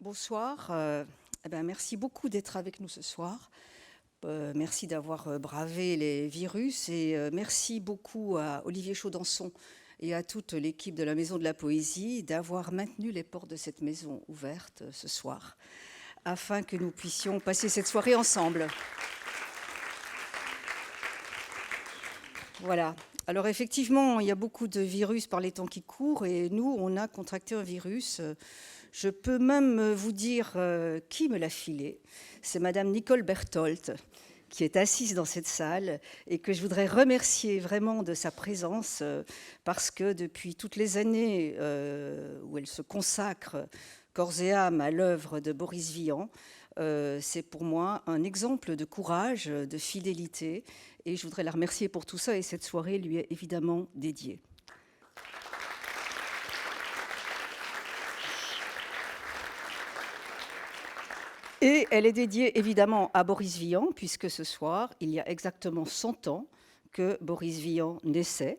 Bonsoir. Merci beaucoup d'être avec nous ce soir. Merci d'avoir bravé les virus et merci beaucoup à Olivier Chaudançon et à toute l'équipe de la Maison de la Poésie d'avoir maintenu les portes de cette maison ouvertes ce soir afin que nous puissions passer cette soirée ensemble. Voilà. Alors effectivement, il y a beaucoup de virus par les temps qui courent et nous, on a contracté un virus. Je peux même vous dire qui me l'a filé. C'est Madame Nicole Berthold, qui est assise dans cette salle et que je voudrais remercier vraiment de sa présence parce que depuis toutes les années où elle se consacre corps et âme à l'œuvre de Boris Vian, c'est pour moi un exemple de courage, de fidélité et je voudrais la remercier pour tout ça et cette soirée lui est évidemment dédiée. Et elle est dédiée évidemment à Boris Vian, puisque ce soir, il y a exactement 100 ans que Boris Vian naissait.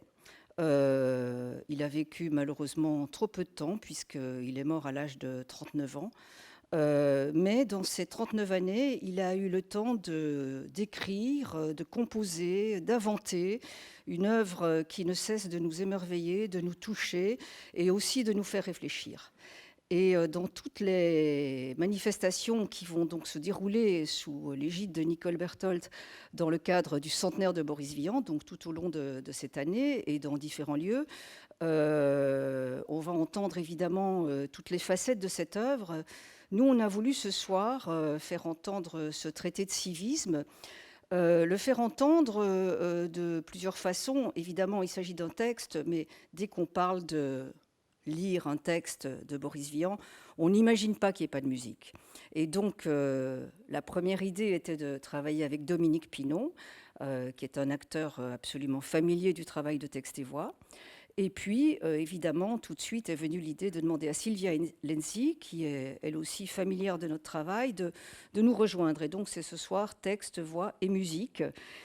Il a vécu malheureusement trop peu de temps, puisqu'il est mort à l'âge de 39 ans. Mais dans ces 39 années, il a eu le temps d'écrire, de composer, d'inventer une œuvre qui ne cesse de nous émerveiller, de nous toucher et aussi de nous faire réfléchir. Et dans toutes les manifestations qui vont donc se dérouler sous l'égide de Nicole Berthold dans le cadre du centenaire de Boris Vian, donc tout au long de cette année et dans différents lieux, on va entendre évidemment toutes les facettes de cette œuvre. Nous, on a voulu ce soir faire entendre ce traité de civisme, le faire entendre de plusieurs façons. Évidemment, il s'agit d'un texte, mais dès qu'on parle de lire un texte de Boris Vian, on n'imagine pas qu'il n'y ait pas de musique. Et donc, la première idée était de travailler avec Dominique Pinon, qui est un acteur absolument familier du travail de texte et voix. Et puis, évidemment, tout de suite est venue l'idée de demander à Sylvia Lenzi, qui est elle aussi familière de notre travail, de nous rejoindre. Et donc, c'est ce soir texte, voix et musique,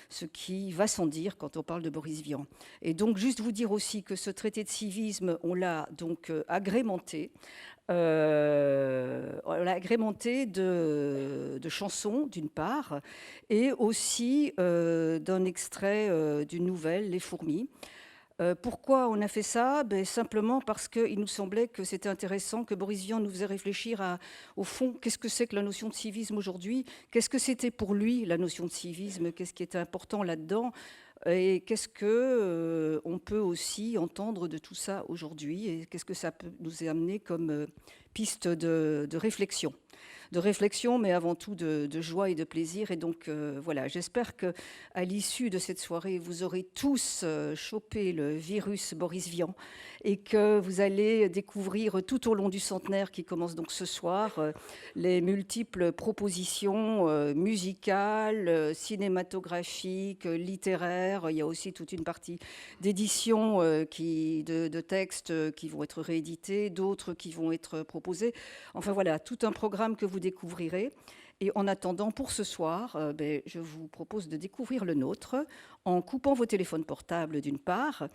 ce qui va sans dire quand on parle de Boris Vian. Et donc, juste vous dire aussi que ce traité de civisme, on l'a donc agrémenté. On l'a agrémenté de chansons, d'une part, et aussi d'un extrait d'une nouvelle, Les Fourmis. Pourquoi on a fait ça? Simplement parce qu'il nous semblait que c'était intéressant, que Boris Vian nous faisait réfléchir au fond, qu'est-ce que c'est que la notion de civisme aujourd'hui? Qu'est-ce que c'était pour lui, la notion de civisme? Qu'est-ce qui était important là-dedans? Et qu'est-ce que on peut aussi entendre de tout ça aujourd'hui? Et qu'est-ce que ça peut nous amener comme piste de réflexion? De réflexion, mais avant tout de joie et de plaisir. Et donc, voilà, j'espère qu'à l'issue de cette soirée, vous aurez tous chopé le virus Boris Vian et que vous allez découvrir tout au long du centenaire qui commence donc ce soir les multiples propositions musicales, cinématographiques, littéraires. Il y a aussi toute une partie d'édition de textes qui vont être réédités, d'autres qui vont être proposés. Enfin voilà, tout un programme que vous découvrirez. Et en attendant, pour ce soir, je vous propose de découvrir le nôtre en coupant vos téléphones portables d'une part.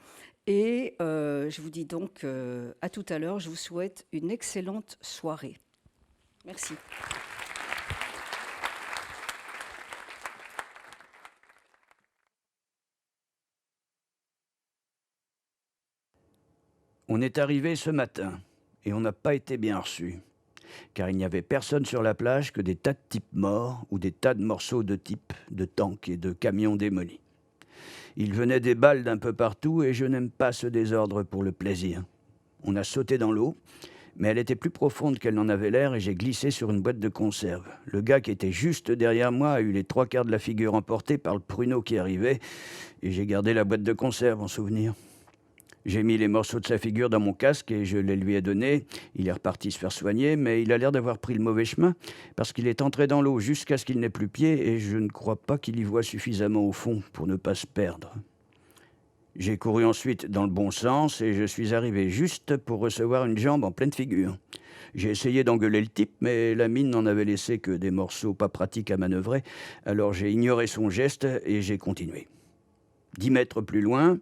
Et je vous dis donc à tout à l'heure. Je vous souhaite une excellente soirée. Merci. On est arrivé ce matin et on n'a pas été bien reçus, car il n'y avait personne sur la plage que des tas de types morts ou des tas de morceaux de types de tanks et de camions démolis. Il venait des balles d'un peu partout et je n'aime pas ce désordre pour le plaisir. On a sauté dans l'eau, mais elle était plus profonde qu'elle n'en avait l'air et j'ai glissé sur une boîte de conserve. Le gars qui était juste derrière moi a eu les 3/4 de la figure emportée par le pruneau qui arrivait et j'ai gardé la boîte de conserve en souvenir. J'ai mis les morceaux de sa figure dans mon casque et je les lui ai donnés. Il est reparti se faire soigner, mais il a l'air d'avoir pris le mauvais chemin parce qu'il est entré dans l'eau jusqu'à ce qu'il n'ait plus pied et je ne crois pas qu'il y voit suffisamment au fond pour ne pas se perdre. J'ai couru ensuite dans le bon sens et je suis arrivé juste pour recevoir une jambe en pleine figure. J'ai essayé d'engueuler le type, mais la mine n'en avait laissé que des morceaux pas pratiques à manœuvrer, alors j'ai ignoré son geste et j'ai continué. 10 mètres plus loin,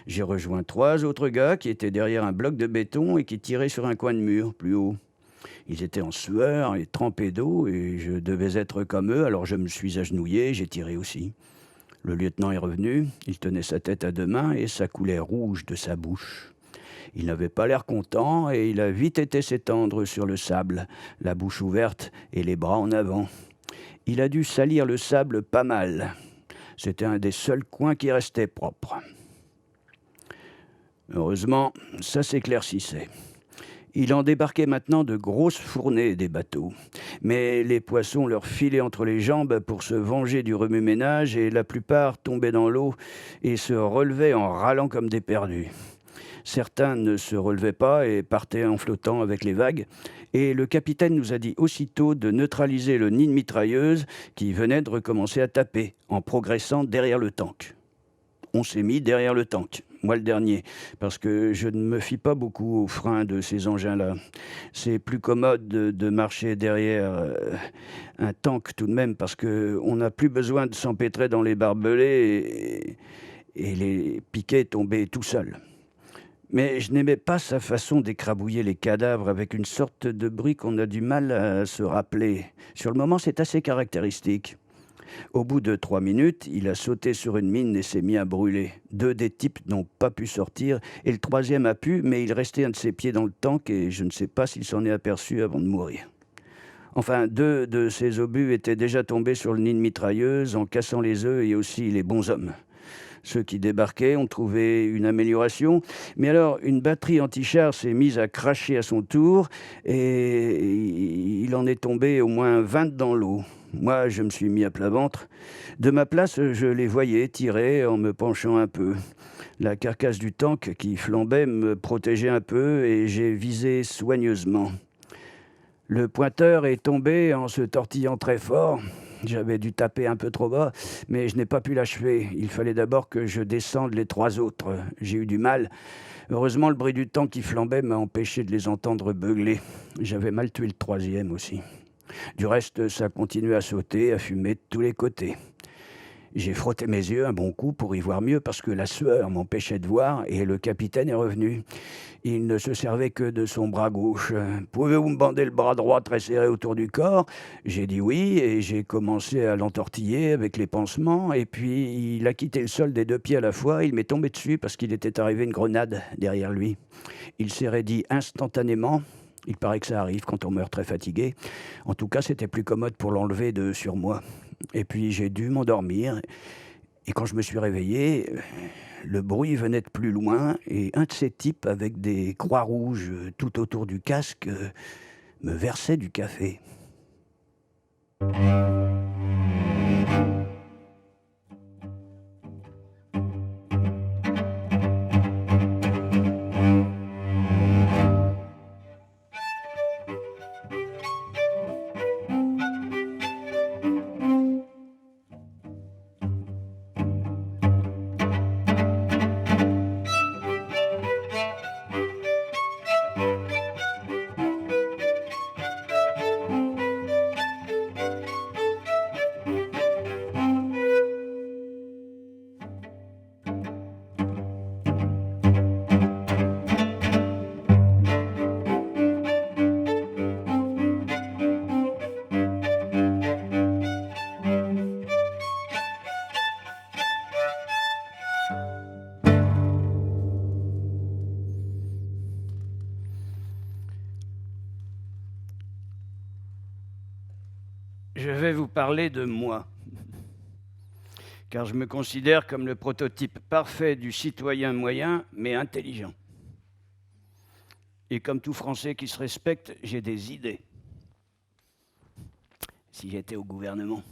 j'ai rejoint 3 autres gars qui étaient derrière un bloc de béton et qui tiraient sur un coin de mur, plus haut. Ils étaient en sueur et trempés d'eau, et je devais être comme eux, alors je me suis agenouillé, j'ai tiré aussi. Le lieutenant est revenu, il tenait sa tête à 2 mains et ça coulait rouge de sa bouche. Il n'avait pas l'air content et il a vite été s'étendre sur le sable, la bouche ouverte et les bras en avant. Il a dû salir le sable pas mal. C'était un des seuls coins qui restait propre. Heureusement, ça s'éclaircissait. Il en débarquait maintenant de grosses fournées des bateaux. Mais les poissons leur filaient entre les jambes pour se venger du remue-ménage et la plupart tombaient dans l'eau et se relevaient en râlant comme des perdus. Certains ne se relevaient pas et partaient en flottant avec les vagues. Et le capitaine nous a dit aussitôt de neutraliser le nid de mitrailleuse qui venait de recommencer à taper en progressant derrière le tank. On s'est mis derrière le tank, moi le dernier, parce que je ne me fie pas beaucoup aux freins de ces engins-là. C'est plus commode de marcher derrière un tank tout de même, parce qu'on n'a plus besoin de s'empêtrer dans les barbelés et les piquets tomber tout seuls. Mais je n'aimais pas sa façon d'écrabouiller les cadavres avec une sorte de bruit qu'on a du mal à se rappeler. Sur le moment, c'est assez caractéristique. Au bout de 3 minutes, il a sauté sur une mine et s'est mis à brûler. 2 des types n'ont pas pu sortir et le 3e a pu, mais il restait un de ses pieds dans le tank et je ne sais pas s'il s'en est aperçu avant de mourir. Enfin, 2 de ses obus étaient déjà tombés sur le nid de mitrailleuse en cassant les œufs et aussi les bons hommes. Ceux qui débarquaient ont trouvé une amélioration, mais alors une batterie anti-char s'est mise à cracher à son tour et il en est tombé au moins 20 dans l'eau. Moi, je me suis mis à plat ventre. De ma place, je les voyais tirer en me penchant un peu. La carcasse du tank qui flambait me protégeait un peu et j'ai visé soigneusement. Le pointeur est tombé en se tortillant très fort. J'avais dû taper un peu trop bas, mais je n'ai pas pu l'achever. Il fallait d'abord que je descende les 3 autres. J'ai eu du mal. Heureusement, le bruit du tank qui flambait m'a empêché de les entendre beugler. J'avais mal tué le 3e aussi. Du reste, ça continuait à sauter, à fumer de tous les côtés. J'ai frotté mes yeux un bon coup pour y voir mieux parce que la sueur m'empêchait de voir et le capitaine est revenu. Il ne se servait que de son bras gauche. « Pouvez-vous me bander le bras droit très serré autour du corps ?» J'ai dit oui et j'ai commencé à l'entortiller avec les pansements et puis il a quitté le sol des 2 pieds à la fois. Il m'est tombé dessus parce qu'il était arrivé une grenade derrière lui. Il s'est raidi instantanément. Il paraît que ça arrive quand on meurt très fatigué. En tout cas, c'était plus commode pour l'enlever de sur moi. Et puis j'ai dû m'endormir. Et quand je me suis réveillé, le bruit venait de plus loin et un de ces types avec des croix rouges tout autour du casque me versait du café. Je vais vous parler de moi, car je me considère comme le prototype parfait du citoyen moyen, mais intelligent. Et comme tout Français qui se respecte, j'ai des idées. Si j'étais au gouvernement.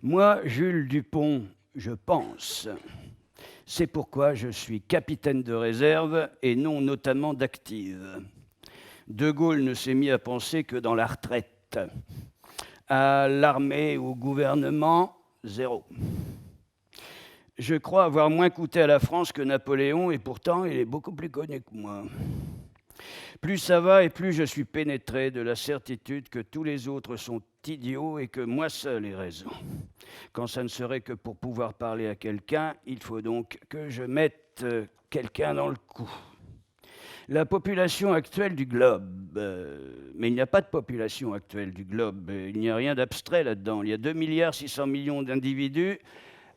Moi, Jules Dupont, je pense. C'est pourquoi je suis capitaine de réserve et non notamment d'active. De Gaulle ne s'est mis à penser que dans la retraite. À l'armée ou au gouvernement, 0. Je crois avoir moins coûté à la France que Napoléon et pourtant il est beaucoup plus connu que moi. Plus ça va et plus je suis pénétré de la certitude que tous les autres sont idiots et que moi seul ai raison. Quand ça ne serait que pour pouvoir parler à quelqu'un, il faut donc que je mette quelqu'un dans le coup. La population actuelle du globe, mais il n'y a pas de population actuelle du globe, il n'y a rien d'abstrait là-dedans. Il y a 2,6 milliards d'individus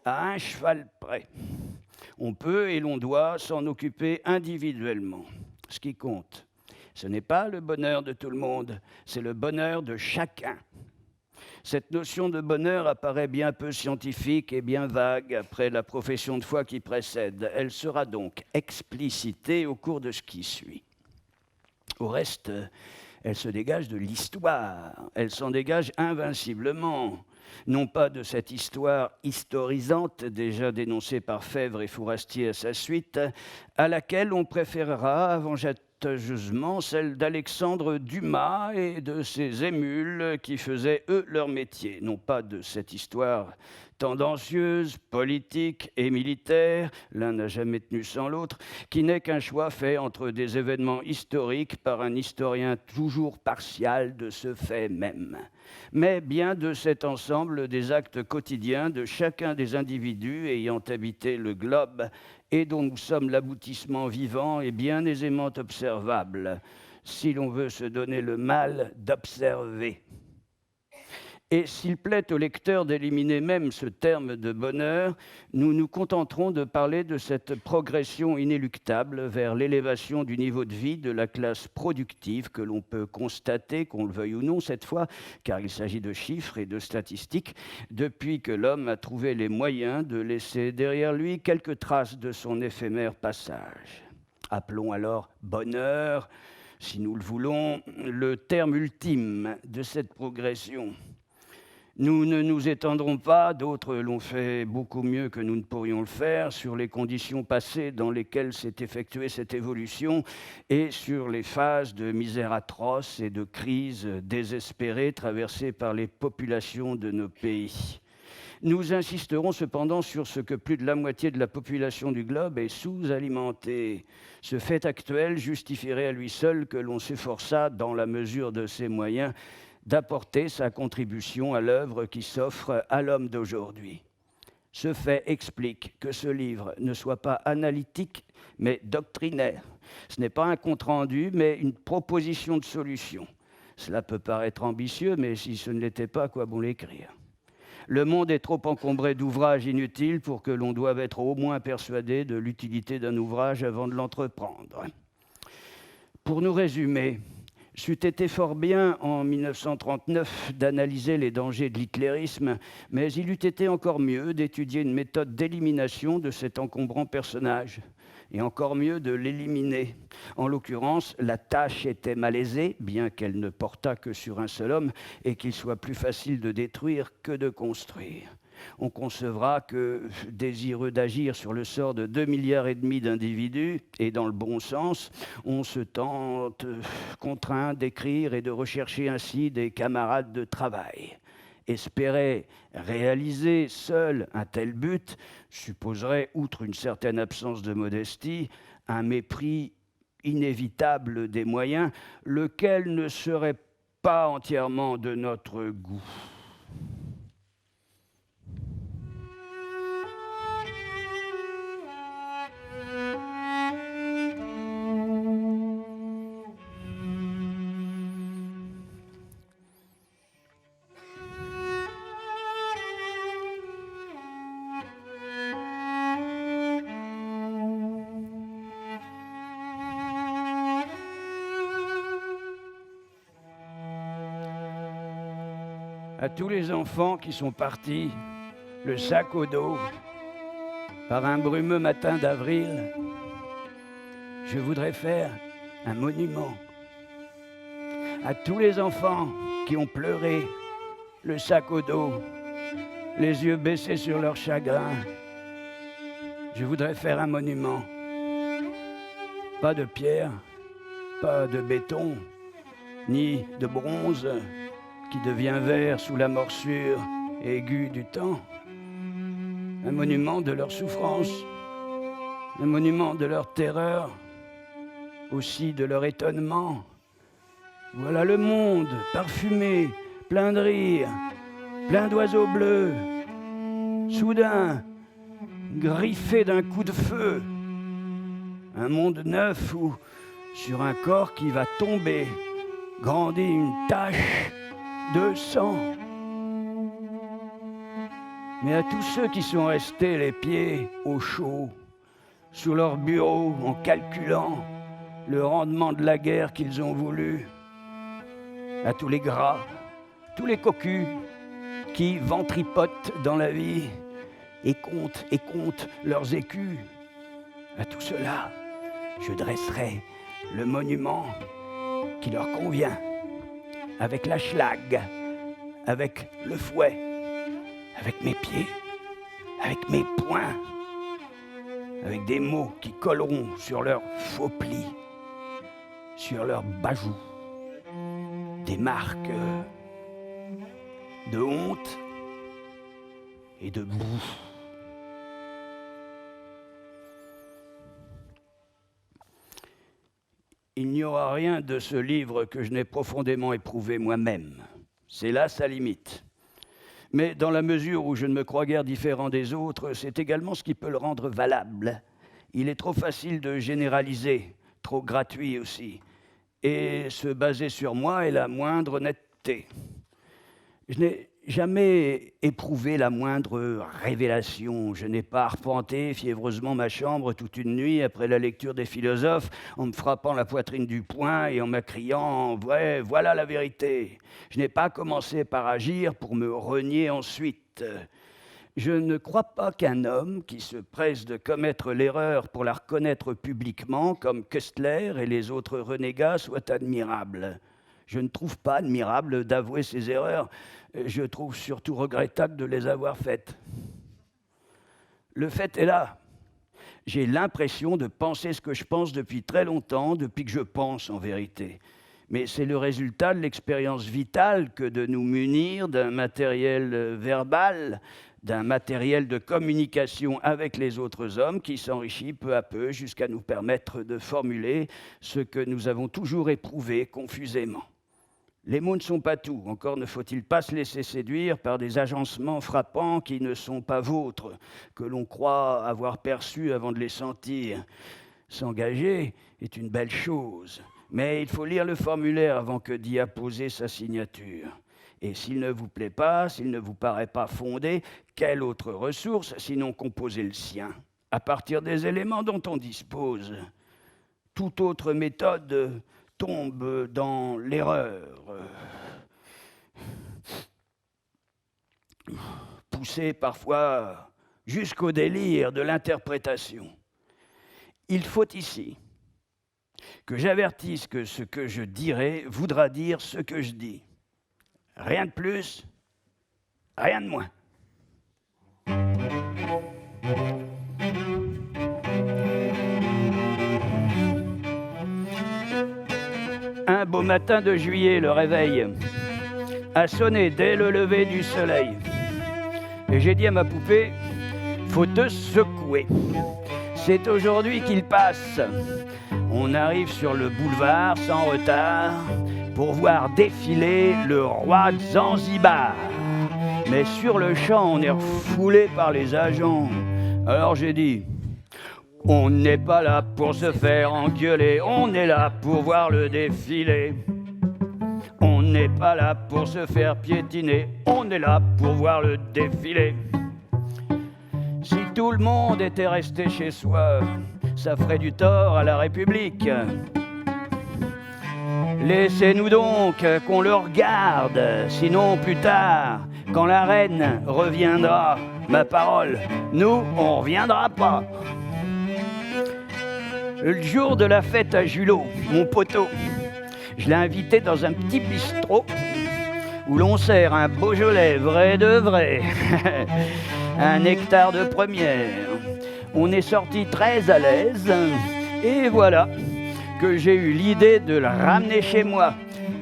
à un cheval près. On peut et l'on doit s'en occuper individuellement. Ce qui compte, ce n'est pas le bonheur de tout le monde, c'est le bonheur de chacun. Cette notion de bonheur apparaît bien peu scientifique et bien vague après la profession de foi qui précède. Elle sera donc explicitée au cours de ce qui suit. Au reste, elle se dégage de l'histoire, elle s'en dégage invinciblement, non pas de cette histoire historisante déjà dénoncée par Fèvre et Fourastier à sa suite, à laquelle on préférera avengeusement celle d'Alexandre Dumas et de ses émules qui faisaient, eux, leur métier. Non pas de cette histoire tendancieuse, politique et militaire, l'un n'a jamais tenu sans l'autre, qui n'est qu'un choix fait entre des événements historiques par un historien toujours partial de ce fait même, mais bien de cet ensemble des actes quotidiens de chacun des individus ayant habité le globe et dont nous sommes l'aboutissement vivant et bien aisément observable, si l'on veut se donner le mal d'observer. Et s'il plaît au lecteur d'éliminer même ce terme de bonheur, nous nous contenterons de parler de cette progression inéluctable vers l'élévation du niveau de vie de la classe productive que l'on peut constater, qu'on le veuille ou non cette fois, car il s'agit de chiffres et de statistiques, depuis que l'homme a trouvé les moyens de laisser derrière lui quelques traces de son éphémère passage. Appelons alors bonheur, si nous le voulons, le terme ultime de cette progression. Nous ne nous étendrons pas, d'autres l'ont fait beaucoup mieux que nous ne pourrions le faire, sur les conditions passées dans lesquelles s'est effectuée cette évolution et sur les phases de misère atroce et de crise désespérée traversées par les populations de nos pays. Nous insisterons cependant sur ce que plus de la moitié de la population du globe est sous-alimentée. Ce fait actuel justifierait à lui seul que l'on s'efforçât, dans la mesure de ses moyens, d'apporter sa contribution à l'œuvre qui s'offre à l'homme d'aujourd'hui. Ce fait explique que ce livre ne soit pas analytique, mais doctrinaire. Ce n'est pas un compte-rendu, mais une proposition de solution. Cela peut paraître ambitieux, mais si ce ne l'était pas, quoi bon l'écrire ? Le monde est trop encombré d'ouvrages inutiles pour que l'on doive être au moins persuadé de l'utilité d'un ouvrage avant de l'entreprendre. Pour nous résumer, c'eût été fort bien, en 1939, d'analyser les dangers de l'hitlérisme, mais il eût été encore mieux d'étudier une méthode d'élimination de cet encombrant personnage, et encore mieux de l'éliminer. En l'occurrence, la tâche était malaisée, bien qu'elle ne portât que sur un seul homme, et qu'il soit plus facile de détruire que de construire. On concevra que, désireux d'agir sur le sort de 2,5 milliards d'individus, et dans le bon sens, on se tente contraint d'écrire et de rechercher ainsi des camarades de travail. Espérer réaliser seul un tel but supposerait, outre une certaine absence de modestie, un mépris inévitable des moyens, lequel ne serait pas entièrement de notre goût. À tous les enfants qui sont partis, le sac au dos, par un brumeux matin d'avril, je voudrais faire un monument. À tous les enfants qui ont pleuré, le sac au dos, les yeux baissés sur leur chagrin, je voudrais faire un monument. Pas de pierre, pas de béton, ni de bronze, qui devient vert sous la morsure aiguë du temps. Un monument de leur souffrance, un monument de leur terreur, aussi de leur étonnement. Voilà le monde, parfumé, plein de rire, plein d'oiseaux bleus, soudain, griffé d'un coup de feu. Un monde neuf où sur un corps qui va tomber, grandit une tache de sang. Mais à tous ceux qui sont restés les pieds au chaud, sur leur bureau en calculant le rendement de la guerre qu'ils ont voulu, à tous les gras, tous les cocus qui ventripotent dans la vie et comptent leurs écus, à tout cela, je dresserai le monument qui leur convient, avec la schlag, avec le fouet, avec mes pieds, avec mes poings, avec des mots qui colleront sur leurs faux plis, sur leurs bajoux, des marques de honte et de boue. Il n'y aura rien de ce livre que je n'ai profondément éprouvé moi-même. C'est là sa limite. Mais dans la mesure où je ne me crois guère différent des autres, c'est également ce qui peut le rendre valable. Il est trop facile de généraliser, trop gratuit aussi. Et se baser sur moi est la moindre honnêteté. Je n'ai jamais éprouvé la moindre révélation. Je n'ai pas arpenté fiévreusement ma chambre toute une nuit après la lecture des philosophes, en me frappant la poitrine du poing et en m'acriant « Ouais, voilà la vérité ». Je n'ai pas commencé par agir pour me renier ensuite. Je ne crois pas qu'un homme qui se presse de commettre l'erreur pour la reconnaître publiquement, comme Kessler et les autres renégats, soit admirable. Je ne trouve pas admirable d'avouer ses erreurs. Je trouve surtout regrettable de les avoir faites. Le fait est là. J'ai l'impression de penser ce que je pense depuis très longtemps, depuis que je pense en vérité. Mais c'est le résultat de l'expérience vitale que de nous munir d'un matériel verbal, d'un matériel de communication avec les autres hommes qui s'enrichit peu à peu jusqu'à nous permettre de formuler ce que nous avons toujours éprouvé confusément. Les mots ne sont pas tout, encore ne faut-il pas se laisser séduire par des agencements frappants qui ne sont pas vôtres, que l'on croit avoir perçus avant de les sentir. S'engager est une belle chose, mais il faut lire le formulaire avant que d'y apposer sa signature. Et s'il ne vous plaît pas, s'il ne vous paraît pas fondé, quelle autre ressource sinon composer le sien, à partir des éléments dont on dispose? Toute autre méthode tombe dans l'erreur, poussée parfois jusqu'au délire de l'interprétation. Il faut ici que j'avertisse que ce que je dirai voudra dire ce que je dis. Rien de plus, rien de moins. Un beau matin de juillet, le réveil a sonné dès le lever du soleil. Et j'ai dit à ma poupée, faut te secouer. C'est aujourd'hui qu'il passe. On arrive sur le boulevard sans retard pour voir défiler le roi de Zanzibar. Mais sur le champ, on est refoulé par les agents. Alors j'ai dit, on n'est pas là pour se faire engueuler, on est là pour voir le défilé. On n'est pas là pour se faire piétiner, on est là pour voir le défilé. Si tout le monde était resté chez soi, ça ferait du tort à la République. Laissez-nous donc qu'on le regarde, sinon plus tard, quand la reine reviendra, ma parole, nous, on reviendra pas. Le jour de la fête à Julot, mon poteau, je l'ai invité dans un petit bistrot où l'on sert un Beaujolais vrai de vrai, un nectar de première. On est sorti très à l'aise et voilà que j'ai eu l'idée de le ramener chez moi.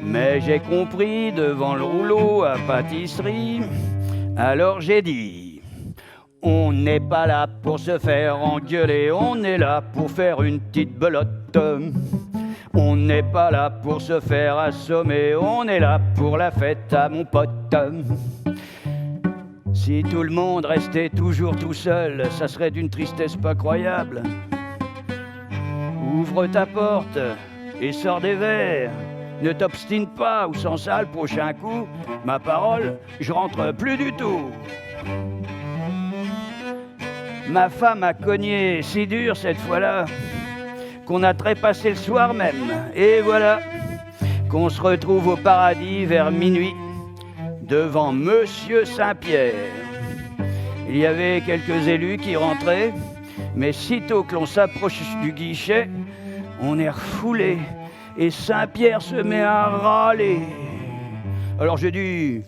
Mais j'ai compris devant le rouleau à pâtisserie, alors j'ai dit... On n'est pas là pour se faire engueuler, on est là pour faire une petite belote. On n'est pas là pour se faire assommer, on est là pour la fête à mon pote. Si tout le monde restait toujours tout seul, ça serait d'une tristesse pas croyable. Ouvre ta porte, et sors des verres. Ne t'obstine pas ou sans ça, le prochain coup, ma parole, je rentre plus du tout. Ma femme a cogné si dur cette fois-là qu'on a trépassé le soir même. Et voilà qu'on se retrouve au paradis vers minuit devant Monsieur Saint-Pierre. Il y avait quelques élus qui rentraient, mais sitôt que l'on s'approche du guichet, on est refoulé et Saint-Pierre se met à râler. Alors j'ai dit,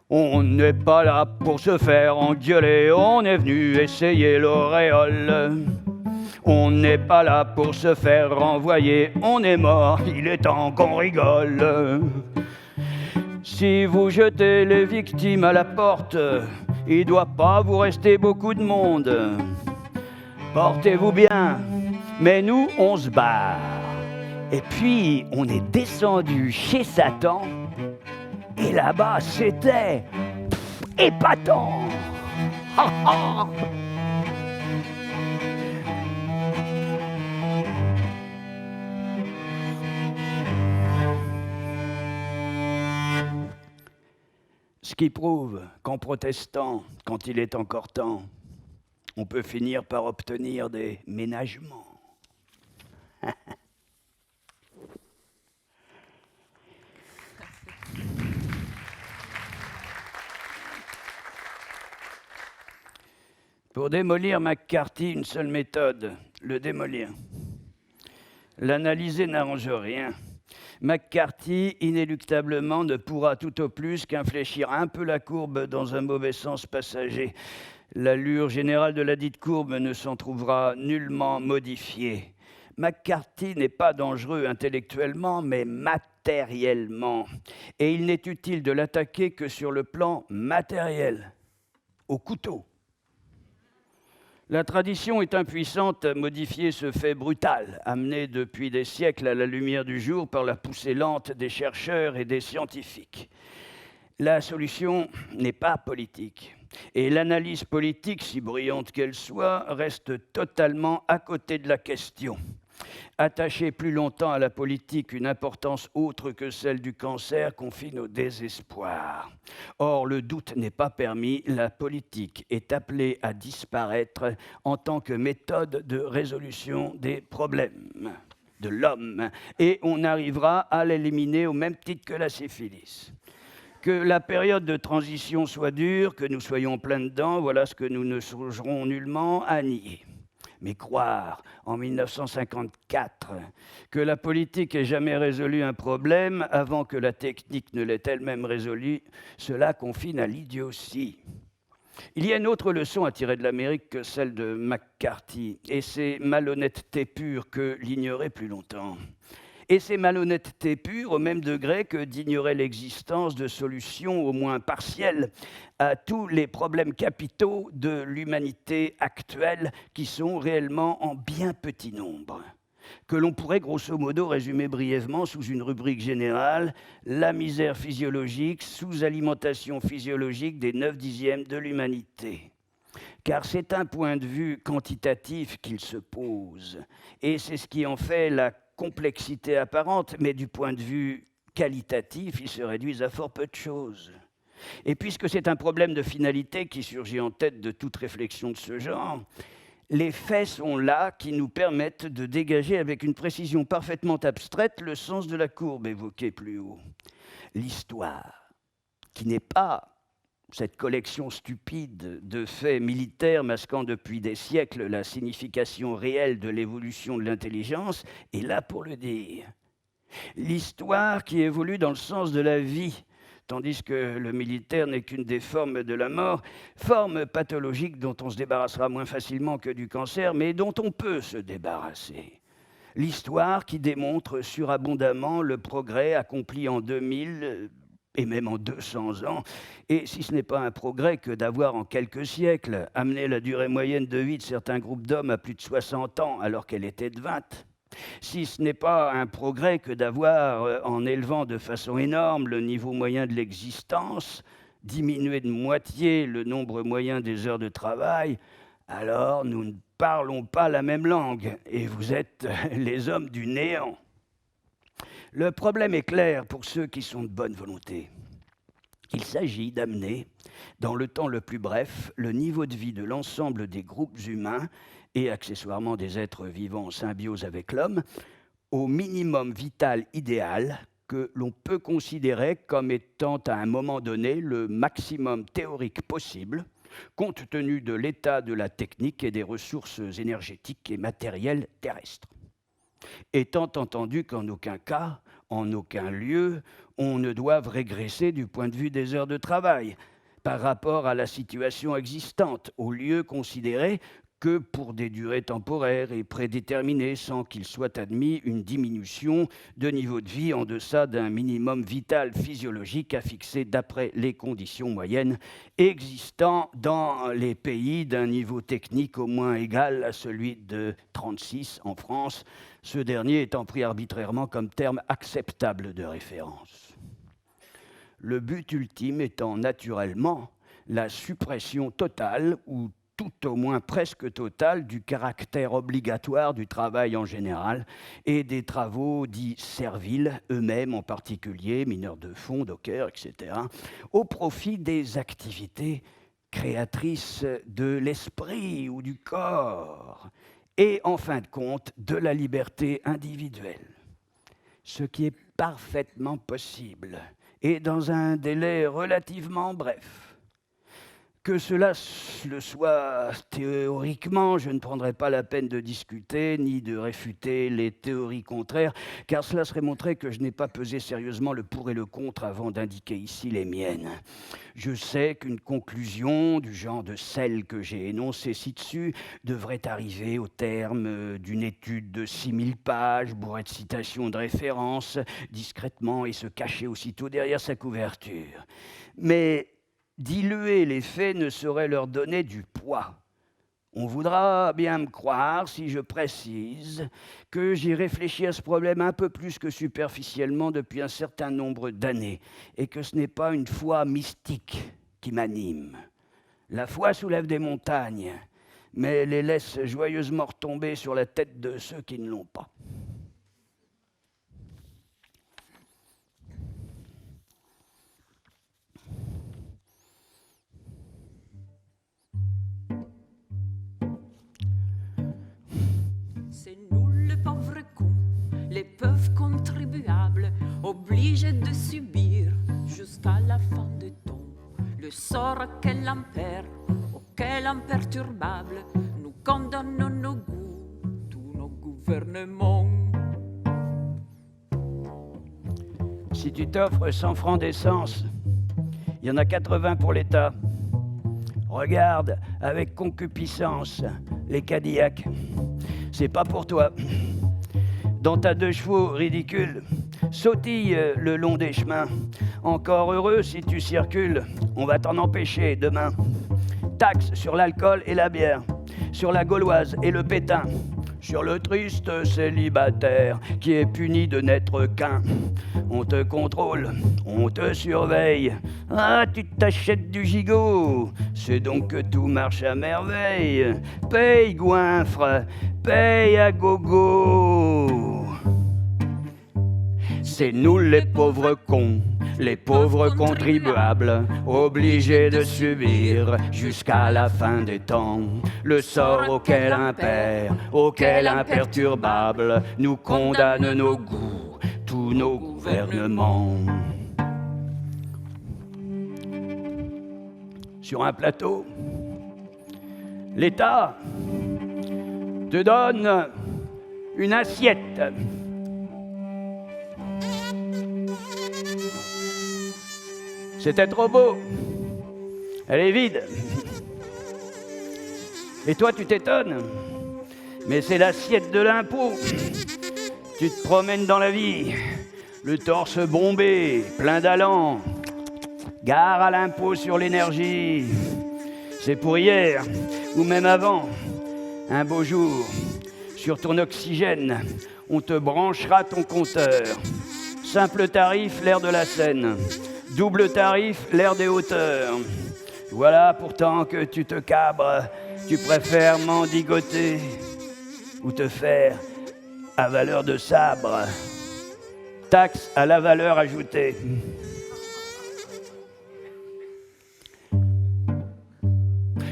on n'est pas là pour se faire engueuler, on est venu essayer l'auréole. On n'est pas là pour se faire renvoyer, on est mort, il est temps qu'on rigole. Si vous jetez les victimes à la porte, il doit pas vous rester beaucoup de monde. Portez-vous bien, mais nous on se barre. Et puis on est descendu chez Satan, et là-bas c'était épatant. Ce qui prouve qu'en protestant, quand il est encore temps, on peut finir par obtenir des ménagements. Pour démolir McCarthy, une seule méthode, le démolir. L'analyser n'arrange rien. McCarthy, inéluctablement, ne pourra tout au plus qu'infléchir un peu la courbe dans un mauvais sens passager. L'allure générale de la dite courbe ne s'en trouvera nullement modifiée. McCarthy n'est pas dangereux intellectuellement, mais matériellement. Et il n'est utile de l'attaquer que sur le plan matériel, au couteau. La tradition est impuissante à modifier ce fait brutal, amené depuis des siècles à la lumière du jour par la poussée lente des chercheurs et des scientifiques. La solution n'est pas politique. Et l'analyse politique, si brillante qu'elle soit, reste totalement à côté de la question. Attacher plus longtemps à la politique une importance autre que celle du cancer confine au désespoir. Or, le doute n'est pas permis, la politique est appelée à disparaître en tant que méthode de résolution des problèmes de l'homme, et on arrivera à l'éliminer au même titre que la syphilis. Que la période de transition soit dure, que nous soyons plein dedans, voilà ce que nous ne songerons nullement à nier. Mais croire, en 1954, que la politique ait jamais résolu un problème avant que la technique ne l'ait elle-même résolu, cela confine à l'idiotie. Il y a une autre leçon à tirer de l'Amérique que celle de McCarthy, et c'est malhonnêteté pure que l'ignorer plus longtemps. Et c'est malhonnêteté pure au même degré que d'ignorer l'existence de solutions au moins partielles à tous les problèmes capitaux de l'humanité actuelle qui sont réellement en bien petit nombre, que l'on pourrait grosso modo résumer brièvement sous une rubrique générale, la misère physiologique, sous-alimentation physiologique des 9/10 de l'humanité. Car c'est un point de vue quantitatif qu'il se pose, et c'est ce qui en fait la complexité apparente, mais du point de vue qualitatif, ils se réduisent à fort peu de choses. Et puisque c'est un problème de finalité qui surgit en tête de toute réflexion de ce genre, les faits sont là qui nous permettent de dégager avec une précision parfaitement abstraite le sens de la courbe évoquée plus haut. L'histoire, qui n'est pas cette collection stupide de faits militaires masquant depuis des siècles la signification réelle de l'évolution de l'intelligence, est là pour le dire. L'histoire qui évolue dans le sens de la vie, tandis que le militaire n'est qu'une des formes de la mort, forme pathologique dont on se débarrassera moins facilement que du cancer, mais dont on peut se débarrasser. L'histoire qui démontre surabondamment le progrès accompli en 2000 et même en 200 ans, et si ce n'est pas un progrès que d'avoir en quelques siècles amené la durée moyenne de vie de certains groupes d'hommes à plus de 60 ans alors qu'elle était de 20, si ce n'est pas un progrès que d'avoir, en élevant de façon énorme le niveau moyen de l'existence, diminué de moitié le nombre moyen des heures de travail, alors nous ne parlons pas la même langue, et vous êtes les hommes du néant. Le problème est clair pour ceux qui sont de bonne volonté. Il s'agit d'amener, dans le temps le plus bref, le niveau de vie de l'ensemble des groupes humains et accessoirement des êtres vivants en symbiose avec l'homme au minimum vital idéal que l'on peut considérer comme étant à un moment donné le maximum théorique possible, compte tenu de l'état de la technique et des ressources énergétiques et matérielles terrestres. Étant entendu qu'en aucun cas, en aucun lieu, on ne doive régresser du point de vue des heures de travail par rapport à la situation existante, au lieu considéré que pour des durées temporaires et prédéterminées sans qu'il soit admis une diminution de niveau de vie en deçà d'un minimum vital physiologique à fixer d'après les conditions moyennes existant dans les pays d'un niveau technique au moins égal à celui de 36 en France, ce dernier étant pris arbitrairement comme terme acceptable de référence. Le but ultime étant naturellement la suppression totale ou tout au moins presque totale du caractère obligatoire du travail en général et des travaux dits serviles, eux-mêmes en particulier, mineurs de fond, dockers, etc., au profit des activités créatrices de l'esprit ou du corps et, en fin de compte, de la liberté individuelle. Ce qui est parfaitement possible et dans un délai relativement bref. Que cela le soit théoriquement, je ne prendrai pas la peine de discuter ni de réfuter les théories contraires, car cela serait montrer que je n'ai pas pesé sérieusement le pour et le contre avant d'indiquer ici les miennes. Je sais qu'une conclusion du genre de celle que j'ai énoncée ci-dessus devrait arriver au terme d'une étude de 6000 pages, bourrée de citations de références, discrètement et se cacher aussitôt derrière sa couverture. Mais diluer les faits ne saurait leur donner du poids. On voudra bien me croire si je précise que j'ai réfléchi à ce problème un peu plus que superficiellement depuis un certain nombre d'années et que ce n'est pas une foi mystique qui m'anime. La foi soulève des montagnes, mais les laisse joyeusement retomber sur la tête de ceux qui ne l'ont pas. C'est nous les pauvres cons, les pauvres contribuables, obligés de subir jusqu'à la fin du temps le sort auquel l'impair, auquel imperturbable nous condamne nos goûts, tous nos gouvernements. Si tu t'offres 100 francs d'essence, il y en a 80 pour l'État. Regarde avec concupiscence les Cadillacs. C'est pas pour toi. Dans ta 2 chevaux ridicule, sautille le long des chemins. Encore heureux si tu circules, on va t'en empêcher demain. Taxe sur l'alcool et la bière, sur la gauloise et le pétain, sur le triste célibataire qui est puni de n'être qu'un. On te contrôle, on te surveille. Ah, tu t'achètes du gigot, c'est donc que tout marche à merveille. Paye, goinfre, paye à gogo. C'est nous les pauvres cons, les pauvres contribuables, obligés de subir jusqu'à la fin des temps le sort auquel impère, auquel imperturbable nous condamne nos goûts, tous nos gouvernements. Sur un plateau, l'État te donne une assiette. C'était trop beau. Elle est vide. Et toi, tu t'étonnes. Mais c'est l'assiette de l'impôt. Tu te promènes dans la vie, le torse bombé, plein d'allant. Gare à l'impôt sur l'énergie. C'est pour hier, ou même avant. Un beau jour, sur ton oxygène, on te branchera ton compteur. Simple tarif, l'air de la Seine. Double tarif, l'air des hauteurs. Voilà pourtant que tu te cabres, tu préfères mendigoter ou te faire à valeur de sabre. taxe à la valeur ajoutée.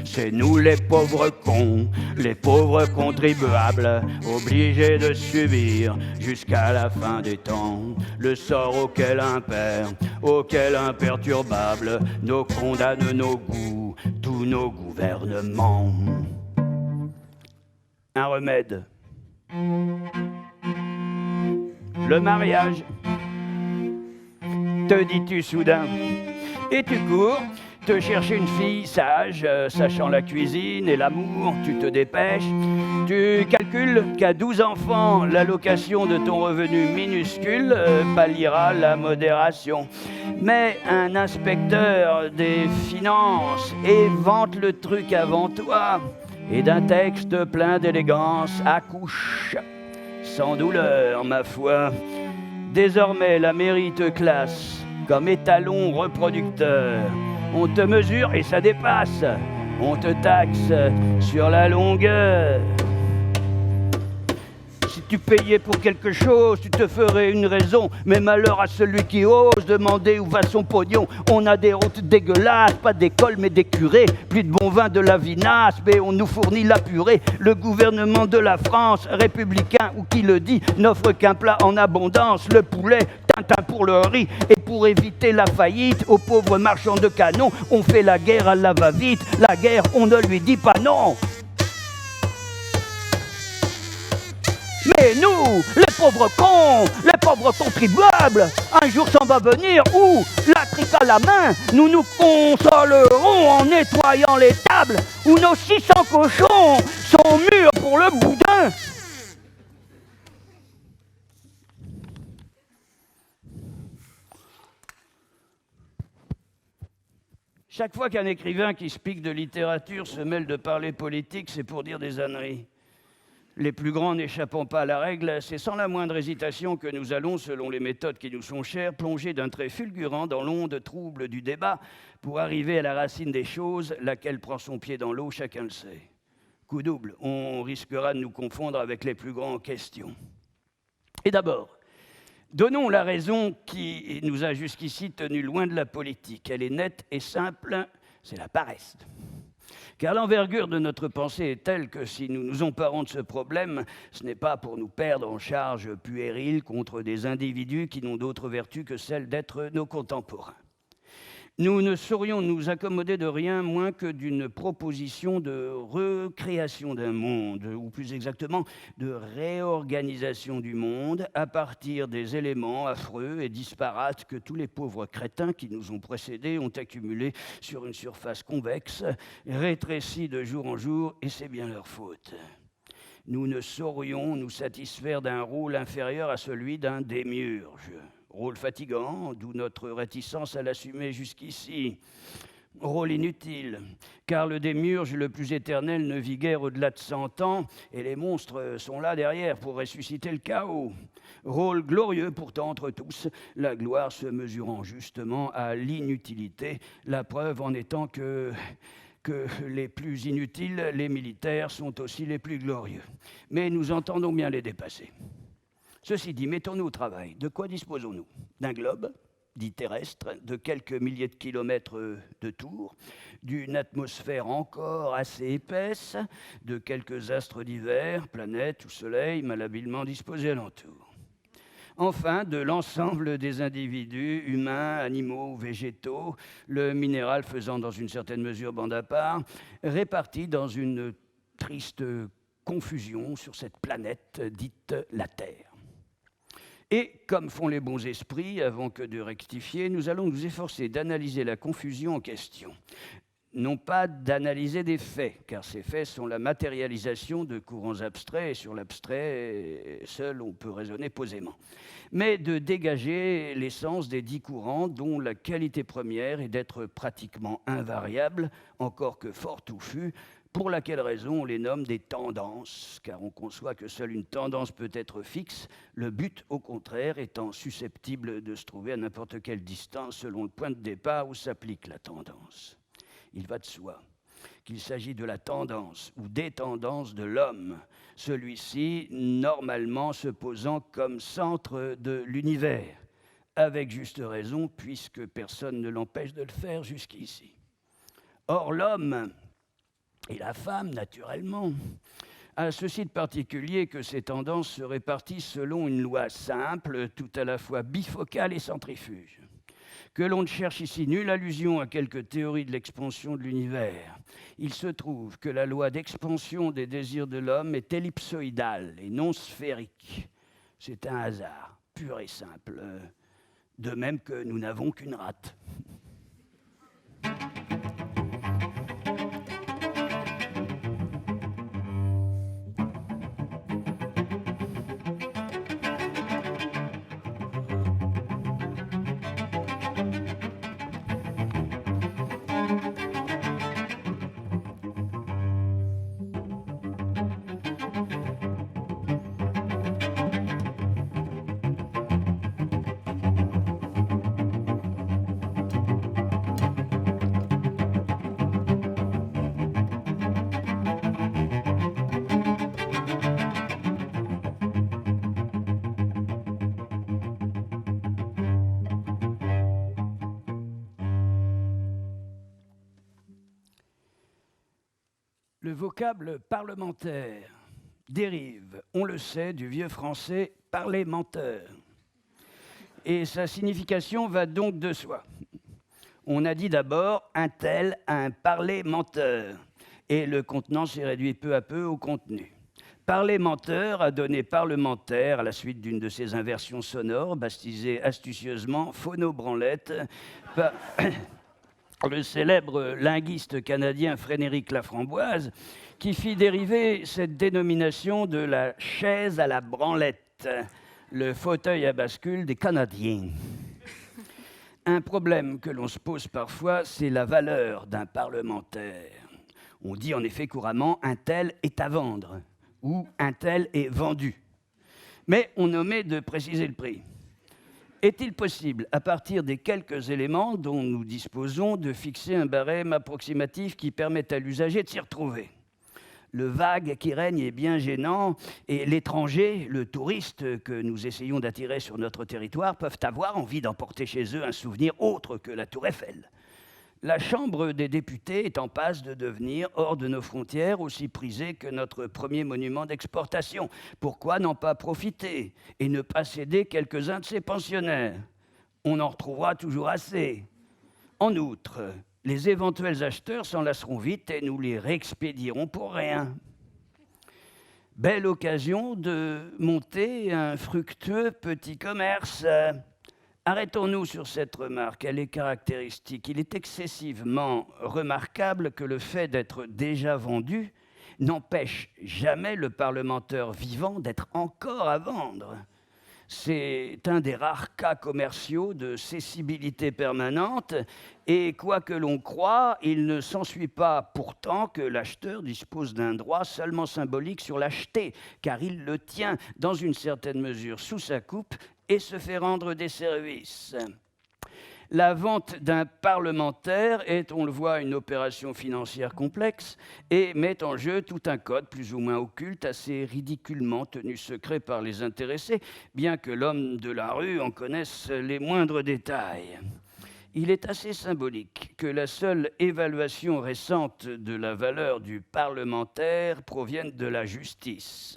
C'est nous les pauvres cons, les pauvres contribuables, obligés de subir jusqu'à la fin des temps le sort auquel impère, auquel imperturbable nos condamnent nos goûts, tous nos gouvernements. Un remède. Le mariage. Te dis-tu soudain. Et tu cours te chercher une fille sage, sachant la cuisine et l'amour, tu te dépêches. Tu calcules qu'à 12 enfants, l'allocation de ton revenu minuscule palliera la modération. Mais un inspecteur des finances évente le truc avant toi et d'un texte plein d'élégance accouche. Sans douleur, ma foi. Désormais, la mairie te classe comme étalon reproducteur. On te mesure et ça dépasse. On te taxe sur la longueur. Si tu payais pour quelque chose, tu te ferais une raison. Mais malheur à celui qui ose demander où va son pognon. On a des routes dégueulasses, pas d'école mais des curés. Plus de bon vin, de la vinasse, mais on nous fournit la purée. Le gouvernement de la France, républicain ou qui le dit, n'offre qu'un plat en abondance, le poulet. Tintin pour le riz, et pour éviter la faillite aux pauvres marchands de canons, on fait la guerre à la va-vite. La guerre, on ne lui dit pas non. Mais nous, les pauvres cons, les pauvres contribuables, un jour s'en va venir où, la tripe à la main, nous nous consolerons en nettoyant les tables, où nos 600 cochons sont mûrs pour le boudin. Chaque fois qu'un écrivain qui se pique de littérature se mêle de parler politique, c'est pour dire des âneries. Les plus grands n'échappant pas à la règle, c'est sans la moindre hésitation que nous allons, selon les méthodes qui nous sont chères, plonger d'un trait fulgurant dans l'onde trouble du débat pour arriver à la racine des choses, laquelle prend son pied dans l'eau, chacun le sait. Coup double, on risquera de nous confondre avec les plus grands en question. Et d'abord, donnons la raison qui nous a jusqu'ici tenus loin de la politique. Elle est nette et simple, c'est la paresse. Car l'envergure de notre pensée est telle que si nous nous emparons de ce problème, ce n'est pas pour nous perdre en charges puériles contre des individus qui n'ont d'autre vertu que celle d'être nos contemporains. Nous ne saurions nous accommoder de rien moins que d'une proposition de recréation d'un monde, ou plus exactement de réorganisation du monde à partir des éléments affreux et disparates que tous les pauvres crétins qui nous ont précédés ont accumulés sur une surface convexe, rétrécie de jour en jour, et c'est bien leur faute. Nous ne saurions nous satisfaire d'un rôle inférieur à celui d'un démiurge. Rôle fatigant, d'où notre réticence à l'assumer jusqu'ici. Rôle inutile, car le démiurge le plus éternel ne vit guère au-delà de 100 ans, et les monstres sont là derrière pour ressusciter le chaos. Rôle glorieux pourtant entre tous, la gloire se mesurant justement à l'inutilité, la preuve en étant que les plus inutiles, les militaires, sont aussi les plus glorieux. Mais nous entendons bien les dépasser. Ceci dit, mettons-nous au travail. De quoi disposons-nous? D'un globe, dit terrestre, de quelques milliers de kilomètres de tour, d'une atmosphère encore assez épaisse, de quelques astres divers, planètes ou soleils malhabilement disposés alentour. Enfin, de l'ensemble des individus, humains, animaux, végétaux, le minéral faisant dans une certaine mesure bande à part, répartis dans une triste confusion sur cette planète dite la Terre. Et, comme font les bons esprits, avant que de rectifier, nous allons nous efforcer d'analyser la confusion en question. Non pas d'analyser des faits, car ces faits sont la matérialisation de courants abstraits, et sur l'abstrait, seul on peut raisonner posément. Mais de dégager l'essence des 10 courants dont la qualité première est d'être pratiquement invariable, encore que fort touffue, pour laquelle raison on les nomme des tendances, car on conçoit que seule une tendance peut être fixe, le but, au contraire, étant susceptible de se trouver à n'importe quelle distance selon le point de départ où s'applique la tendance. Il va de soi qu'il s'agit de la tendance ou des tendances de l'homme, celui-ci normalement se posant comme centre de l'univers, avec juste raison, puisque personne ne l'empêche de le faire jusqu'ici. Or, l'homme et la femme, naturellement, a ceci de particulier que ces tendances se répartissent selon une loi simple, tout à la fois bifocale et centrifuge. Que l'on ne cherche ici nulle allusion à quelque théorie de l'expansion de l'univers. Il se trouve que la loi d'expansion des désirs de l'homme est ellipsoïdale et non sphérique. C'est un hasard, pur et simple. De même que nous n'avons qu'une rate. Le vocable parlementaire dérive, on le sait, du vieux français « parler menteur ». Et sa signification va donc de soi. On a dit d'abord « un tel a un parler menteur » et le contenant s'est réduit peu à peu au contenu. Parler menteur a donné parlementaire à la suite d'une de ses inversions sonores, baptisée astucieusement phonobranlette par le célèbre linguiste canadien Frédéric Laframboise, qui fit dériver cette dénomination de la chaise à la branlette, le fauteuil à bascule des Canadiens. Un problème que l'on se pose parfois, c'est la valeur d'un parlementaire. On dit en effet couramment « un tel est à vendre » ou « un tel est vendu ». Mais on omet de préciser le prix. Est-il possible, à partir des quelques éléments dont nous disposons, de fixer un barème approximatif qui permette à l'usager de s'y retrouver ? Le vague qui règne est bien gênant et l'étranger, le touriste que nous essayons d'attirer sur notre territoire peuvent avoir envie d'emporter chez eux un souvenir autre que la Tour Eiffel. La Chambre des députés est en passe de devenir, hors de nos frontières, aussi prisée que notre premier monument d'exportation. Pourquoi n'en pas profiter et ne pas céder quelques-uns de ses pensionnaires ? On en retrouvera toujours assez. En outre, les éventuels acheteurs s'en lasseront vite et nous les réexpédierons pour rien. Belle occasion de monter un fructueux petit commerce. Arrêtons-nous sur cette remarque, elle est caractéristique. Il est excessivement remarquable que le fait d'être déjà vendu n'empêche jamais le parlementaire vivant d'être encore à vendre. C'est un des rares cas commerciaux de cessibilité permanente et quoi que l'on croie, il ne s'ensuit pas pourtant que l'acheteur dispose d'un droit seulement symbolique sur l'acheté, car il le tient dans une certaine mesure sous sa coupe et se fait rendre des services. La vente d'un parlementaire est, on le voit, une opération financière complexe et met en jeu tout un code plus ou moins occulte, assez ridiculement tenu secret par les intéressés, bien que l'homme de la rue en connaisse les moindres détails. Il est assez symbolique que la seule évaluation récente de la valeur du parlementaire provienne de la justice.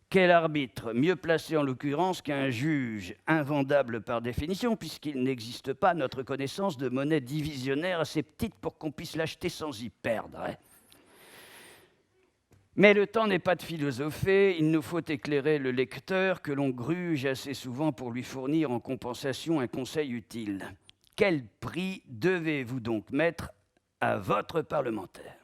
Quel arbitre, mieux placé en l'occurrence qu'un juge, invendable par définition, puisqu'il n'existe pas, à notre connaissance, de monnaie divisionnaire assez petite pour qu'on puisse l'acheter sans y perdre. Mais le temps n'est pas de philosopher, il nous faut éclairer le lecteur que l'on gruge assez souvent pour lui fournir en compensation un conseil utile. Quel prix devez-vous donc mettre à votre parlementaire ?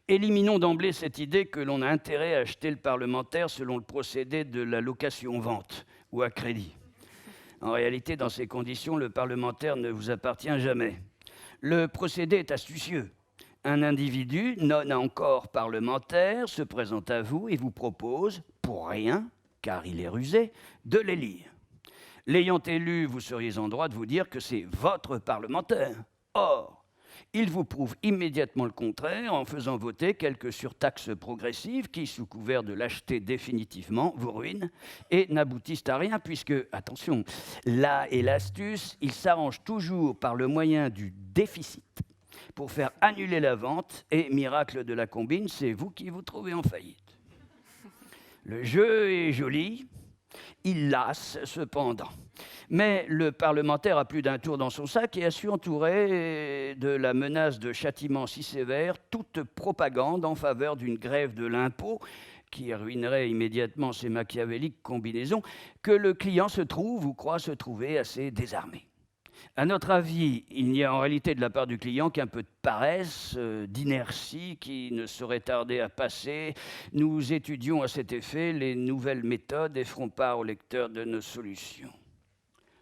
Éliminons d'emblée cette idée que l'on a intérêt à acheter le parlementaire selon le procédé de la location-vente ou à crédit. En réalité, dans ces conditions, le parlementaire ne vous appartient jamais. Le procédé est astucieux. Un individu, non encore parlementaire, se présente à vous et vous propose, pour rien, car il est rusé, de l'élire. L'ayant élu, vous seriez en droit de vous dire que c'est votre parlementaire. Or, Il vous prouve immédiatement le contraire en faisant voter quelques surtaxes progressives qui, sous couvert de l'acheter définitivement, vous ruinent et n'aboutissent à rien puisque, attention, là est l'astuce, il s'arrange toujours par le moyen du déficit pour faire annuler la vente et, miracle de la combine, c'est vous qui vous trouvez en faillite. Le jeu est joli, il lasse cependant. Mais le parlementaire a plus d'un tour dans son sac et a su entourer de la menace de châtiment si sévère toute propagande en faveur d'une grève de l'impôt qui ruinerait immédiatement ces machiavéliques combinaisons que le client se trouve ou croit se trouver assez désarmé. À notre avis, il n'y a en réalité de la part du client qu'un peu de paresse, d'inertie qui ne saurait tarder à passer. Nous étudions à cet effet les nouvelles méthodes et ferons part au lecteur de nos solutions.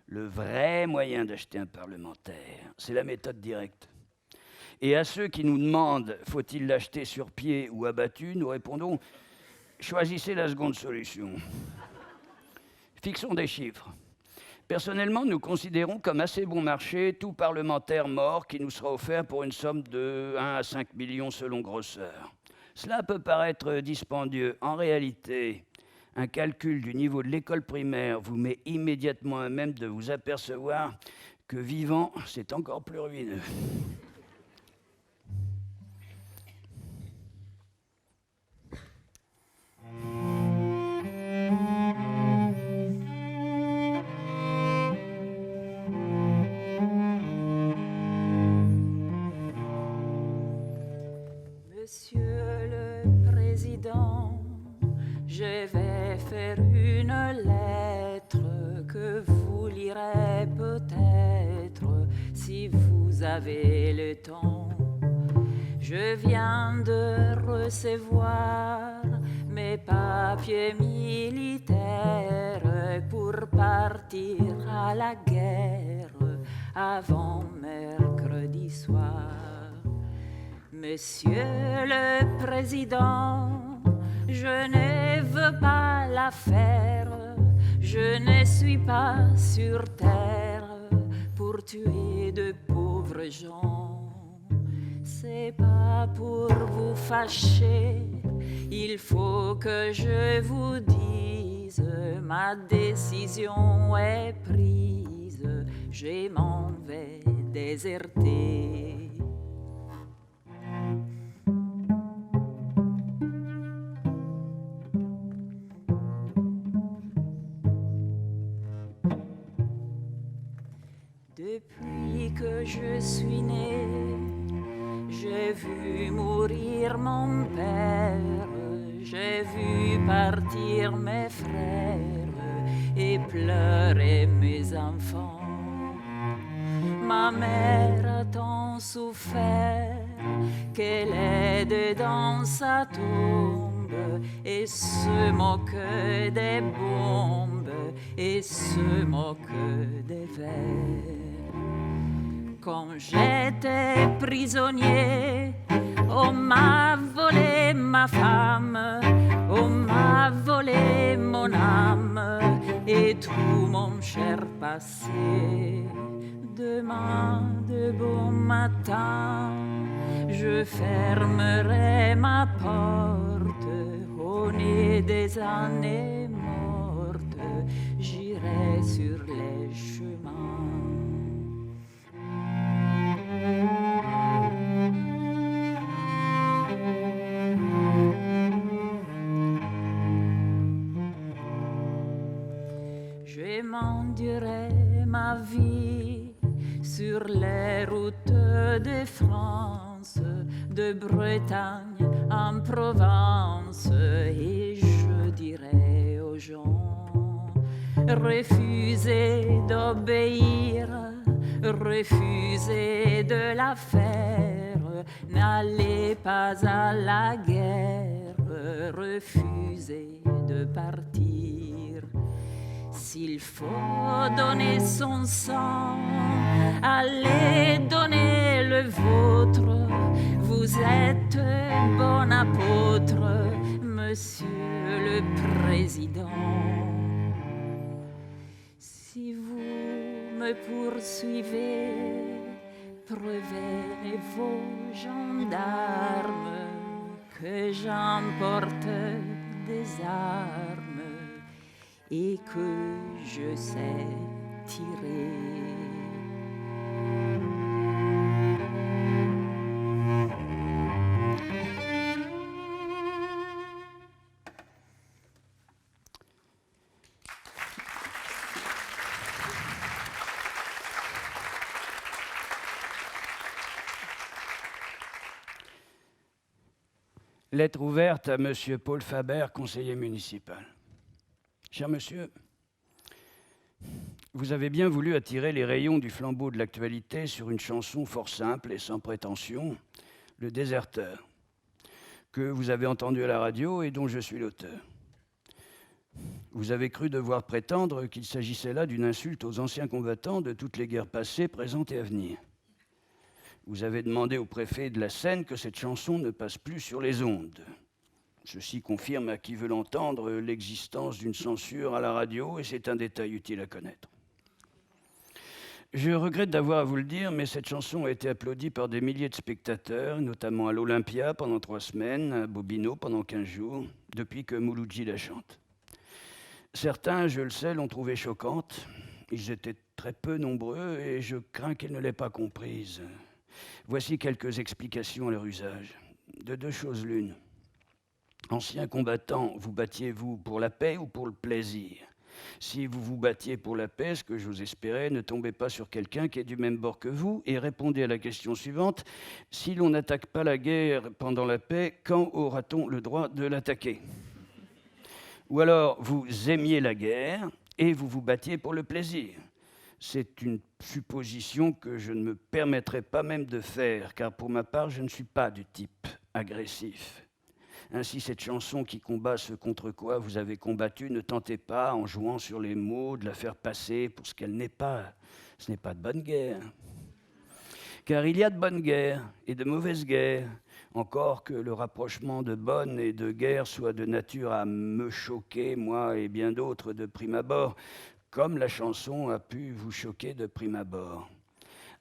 Le vrai moyen d'acheter un parlementaire, c'est la méthode directe. Et à ceux qui nous demandent « faut-il l'acheter sur pied ou abattu ?», nous répondons « choisissez la seconde solution ». Fixons des chiffres. Personnellement, nous considérons comme assez bon marché tout parlementaire mort qui nous sera offert pour une somme de 1 à 5 millions selon grosseur. Cela peut paraître dispendieux. En réalité, un calcul du niveau de l'école primaire vous met immédiatement à même de vous apercevoir que vivant, c'est encore plus ruineux. Monsieur le Président, je vais faire une lettre que vous lirez peut-être si vous avez le temps. Je viens de recevoir mes papiers militaires pour partir à la guerre avant mercredi soir. Monsieur le Président, je ne veux pas la faire, je ne suis pas sur terre pour tuer de pauvres gens. C'est pas pour vous fâcher, il faut que je vous dise, ma décision est prise, je m'en vais déserter. Depuis que je suis né, j'ai vu mourir mon père, j'ai vu partir mes frères et pleurer mes enfants. Ma mère a tant souffert qu'elle est dedans sa tombe et se moque des bombes et se moque des vers. Quand j'étais prisonnier, on m'a volé ma femme, on m'a volé mon âme et tout mon cher passé. Demain de bon matin, je fermerai ma porte au nez des années mortes, j'irai sur les chemins. Je mendierai ma vie sur les routes de France, de Bretagne en Provence, et je dirai aux gens, refusez d'obéir, refusez de la faire, n'allez pas à la guerre, refusez de partir. S'il faut donner son sang, allez donner le vôtre. Vous êtes bon apôtre, Monsieur le Président. Si vous me poursuivez, Prévenez vos gendarmes que j'emporte des armes et que je sais tirer. Lettre ouverte à Monsieur Paul Faber, conseiller municipal. Cher monsieur, vous avez bien voulu attirer les rayons du flambeau de l'actualité sur une chanson fort simple et sans prétention, Le Déserteur, que vous avez entendue à la radio et dont je suis l'auteur. Vous avez cru devoir prétendre qu'il s'agissait là d'une insulte aux anciens combattants de toutes les guerres passées, présentes et à venir. Vous avez demandé au préfet de la Seine que cette chanson ne passe plus sur les ondes. Ceci confirme à qui veut l'entendre l'existence d'une censure à la radio et c'est un détail utile à connaître. Je regrette d'avoir à vous le dire, mais cette chanson a été applaudie par des milliers de spectateurs, notamment à l'Olympia pendant 3 semaines, à Bobino pendant 15 jours, depuis que Mouloudji la chante. Certains, je le sais, l'ont trouvée choquante. Ils étaient très peu nombreux et je crains qu'ils ne l'aient pas comprise. Voici quelques explications à leur usage. De 2 choses l'une. Anciens combattants, vous battiez-vous pour la paix ou pour le plaisir ? Si vous vous battiez pour la paix, ce que j'ose espérer, ne tombez pas sur quelqu'un qui est du même bord que vous et répondez à la question suivante. Si l'on n'attaque pas la guerre pendant la paix, quand aura-t-on le droit de l'attaquer ? Ou alors, vous aimiez la guerre et vous vous battiez pour le plaisir. C'est une supposition que je ne me permettrai pas même de faire, car pour ma part, je ne suis pas du type agressif. Ainsi, cette chanson qui combat ce contre quoi vous avez combattu, ne tentez pas, en jouant sur les mots, de la faire passer pour ce qu'elle n'est pas. Ce n'est pas de bonne guerre. Car il y a de bonnes guerres et de mauvaises guerres, encore que le rapprochement de bonne et de guerre soit de nature à me choquer, moi et bien d'autres, de prime abord, comme la chanson a pu vous choquer de prime abord.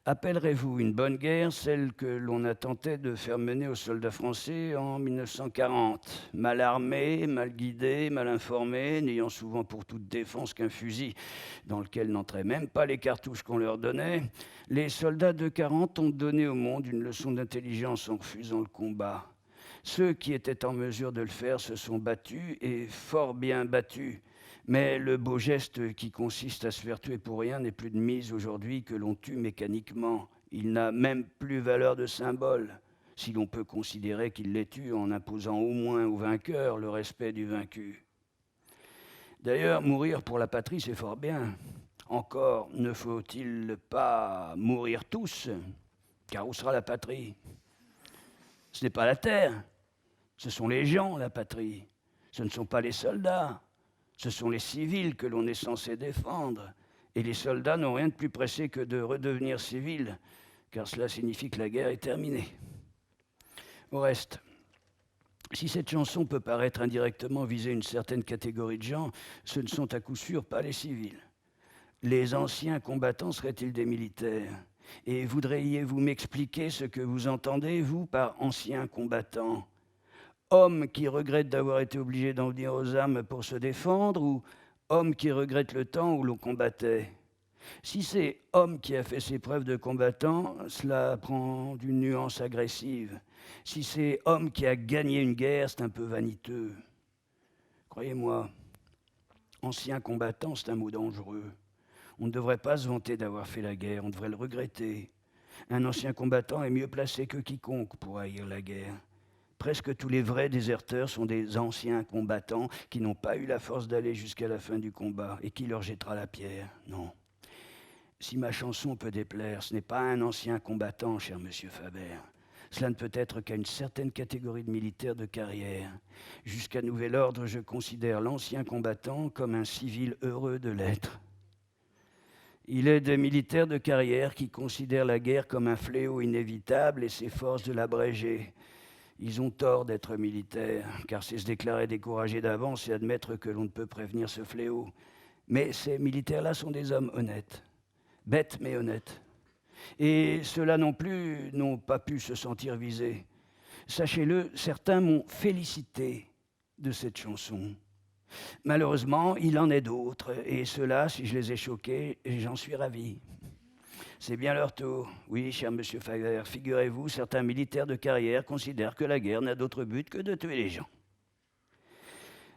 Appellerez-vous une bonne guerre celle que l'on a tenté de faire mener aux soldats français en 1940, mal armés, mal guidés, mal informés, n'ayant souvent pour toute défense qu'un fusil dans lequel n'entraient même pas les cartouches qu'on leur donnait? Les soldats de 40 ont donné au monde une leçon d'intelligence en refusant le combat. Ceux qui étaient en mesure de le faire se sont battus et fort bien battus. Mais le beau geste qui consiste à se faire tuer pour rien n'est plus de mise aujourd'hui que l'on tue mécaniquement. Il n'a même plus valeur de symbole, si l'on peut considérer qu'il les tue en imposant au moins au vainqueur le respect du vaincu. D'ailleurs, mourir pour la patrie, c'est fort bien. Encore ne faut-il pas mourir tous, car où sera la patrie ? Ce n'est pas la terre, ce sont les gens, la patrie. Ce ne sont pas les soldats. Ce sont les civils que l'on est censé défendre. Et les soldats n'ont rien de plus pressé que de redevenir civils, car cela signifie que la guerre est terminée. Au reste, si cette chanson peut paraître indirectement viser une certaine catégorie de gens, ce ne sont à coup sûr pas les civils. Les anciens combattants seraient-ils des militaires ? Et voudriez-vous m'expliquer ce que vous entendez, vous, par anciens combattants ? Homme qui regrette d'avoir été obligé d'en venir aux armes pour se défendre ou homme qui regrette le temps où l'on combattait? Si c'est homme qui a fait ses preuves de combattant, cela prend d'une nuance agressive. Si c'est homme qui a gagné une guerre, c'est un peu vaniteux. Croyez-moi, ancien combattant, c'est un mot dangereux. On ne devrait pas se vanter d'avoir fait la guerre, on devrait le regretter. Un ancien combattant est mieux placé que quiconque pour haïr la guerre. Presque tous les vrais déserteurs sont des anciens combattants qui n'ont pas eu la force d'aller jusqu'à la fin du combat. Et qui leur jettera la pierre? Non. Si ma chanson peut déplaire, ce n'est pas un ancien combattant, cher monsieur Faber. Cela ne peut être qu'à une certaine catégorie de militaires de carrière. Jusqu'à nouvel ordre, je considère l'ancien combattant comme un civil heureux de l'être. Il est des militaires de carrière qui considèrent la guerre comme un fléau inévitable et s'efforcent de l'abréger. Ils ont tort d'être militaires, car c'est se déclarer découragé d'avance et admettre que l'on ne peut prévenir ce fléau. Mais ces militaires-là sont des hommes honnêtes, bêtes mais honnêtes. Et ceux-là non plus n'ont pas pu se sentir visés. Sachez-le, certains m'ont félicité de cette chanson. Malheureusement, il en est d'autres, et ceux-là, si je les ai choqués, j'en suis ravi. C'est bien leur tour. Oui, cher monsieur Faber, figurez-vous, certains militaires de carrière considèrent que la guerre n'a d'autre but que de tuer les gens.